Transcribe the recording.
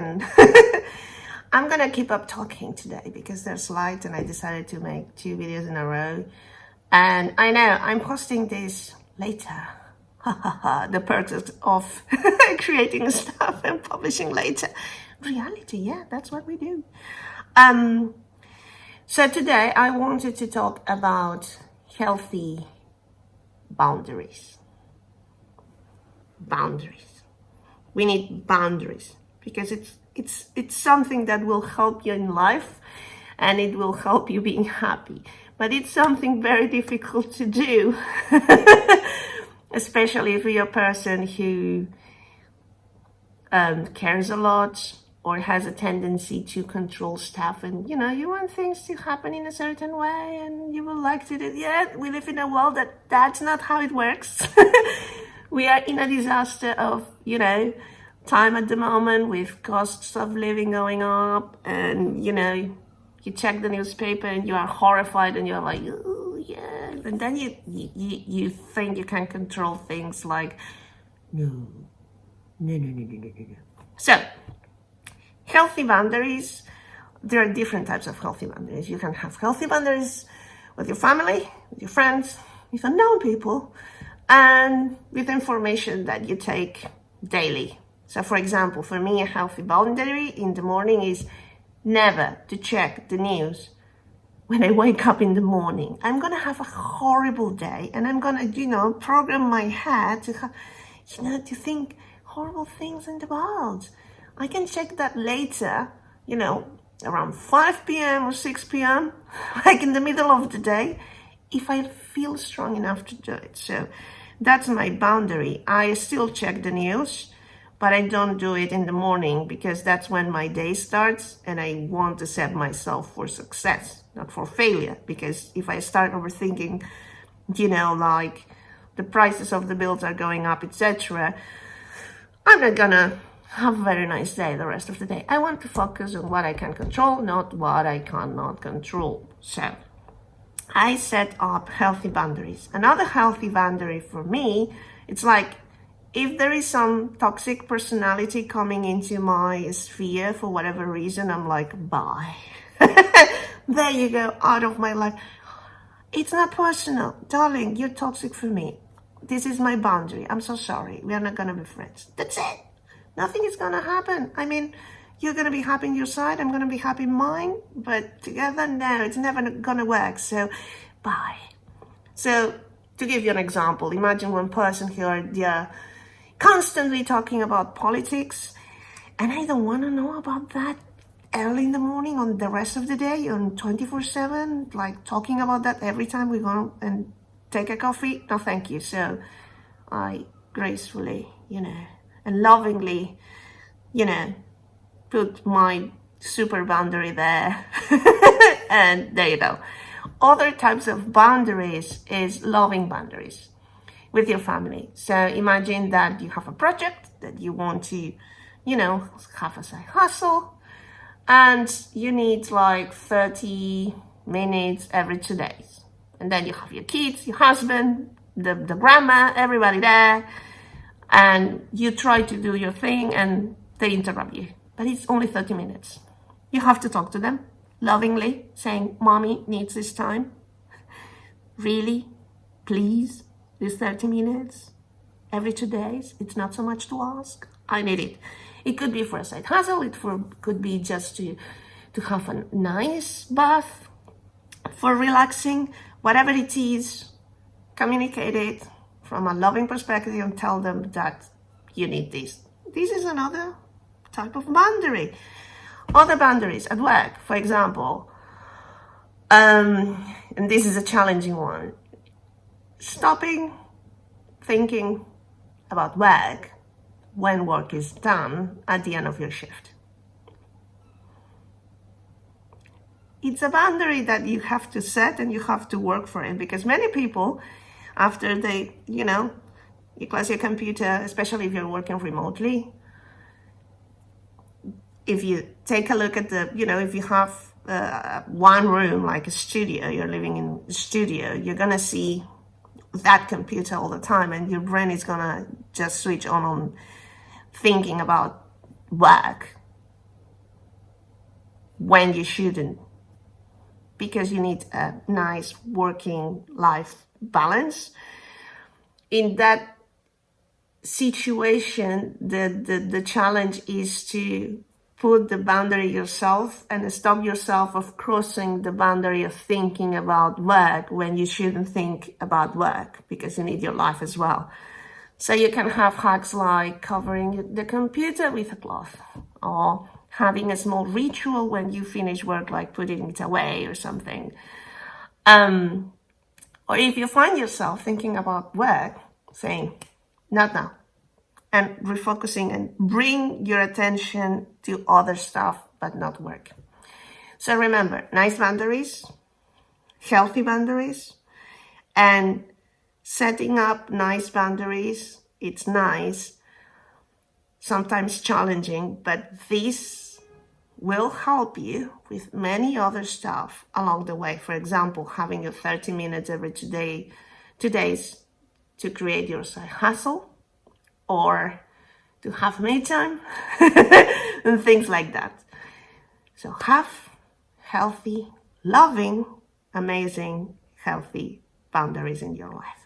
and I'm gonna keep up talking today because there's light and I decided to make 2 videos in a row. And I know I'm posting this later. The perks of creating stuff and publishing later. Reality, yeah, that's what we do. So today I wanted to talk about healthy boundaries. Boundaries. We need boundaries because it's something that will help you in life and it will help you being happy. But it's something very difficult to do, especially if you're a person who cares a lot or has a tendency to control stuff, and you want things to happen in a certain way and you would like to do. Yeah, we live in a world that's not how it works. We are in a disaster of time at the moment, with costs of living going up, and you check the newspaper and you are horrified and you're like, oh yeah, and then you think you can control things like no. So healthy boundaries, there are different types of healthy boundaries. You can have healthy boundaries with your family, with your friends, with unknown people, and with information that you take daily. So for example, for me, a healthy boundary in the morning is never to check the news when I wake up in the morning. I'm gonna have a horrible day and I'm gonna, program my head to think horrible things in the world. I can check that later, around 5 p.m. or 6 p.m., like in the middle of the day, if I feel strong enough to do it. So that's my boundary. I still check the news, but I don't do it in the morning because that's when my day starts and I want to set myself for success, not for failure. Because if I start overthinking, like the prices of the bills are going up, etc., I'm not gonna have a very nice day the rest of the day. I want to focus on what I can control, not what I cannot control. So I set up healthy boundaries. Another healthy boundary for me, it's like if there is some toxic personality coming into my sphere for whatever reason, I'm like, bye. There you go, out of my life. It's not personal. Darling, you're toxic for me. This is my boundary. I'm so sorry. We are not gonna be friends. That's it. Nothing is gonna happen. I mean, you're gonna be happy in your side, I'm gonna be happy in mine, but together, no, it's never gonna work. So, bye. So, to give you an example, imagine one person here, they're constantly talking about politics, and I don't want to know about that early in the morning, on the rest of the day, on 24/7, like talking about that every time we go and take a coffee. No, thank you. So I gracefully, and lovingly, put my super boundary there. And there you go. Other types of boundaries is loving boundaries with your family. So imagine that you have a project that you want to, have a side hustle, and you need like 30 minutes every 2 days. And then you have your kids, your husband, the grandma, everybody there, and you try to do your thing and they interrupt you. But it's only 30 minutes. You have to talk to them lovingly, saying, Mommy needs this time. Really? Please? This 30 minutes? Every 2 days? It's not so much to ask. I need it. It could be for a side hustle. It could be just to have a nice bath, for relaxing. Whatever it is, communicate it from a loving perspective and tell them that you need this. This is another type of boundary. Other boundaries at work, for example, and this is a challenging one, stopping thinking about work when work is done at the end of your shift. It's a boundary that you have to set and you have to work for it, because many people, after they, you close your computer, especially if you're working remotely, if you take a look at if you have one room, like a studio, you're living in a studio, you're going to see that computer all the time, and your brain is going to just switch on thinking about work. when you shouldn't, because you need a nice working life balance. In that situation, the challenge is to put the boundary yourself and stop yourself of crossing the boundary of thinking about work when you shouldn't think about work, because you need your life as well. So you can have hacks like covering the computer with a cloth, or having a small ritual when you finish work, like putting it away or something. Or if you find yourself thinking about work, saying, not now, and refocusing and bring your attention to other stuff, but not work. So remember, nice boundaries, healthy boundaries, and setting up nice boundaries. It's nice, sometimes challenging, but this will help you with many other stuff along the way. For example, having your 30 minutes every 2 days to create your side hustle, or to have me time, and things like that. So have healthy, loving, amazing, healthy boundaries in your life.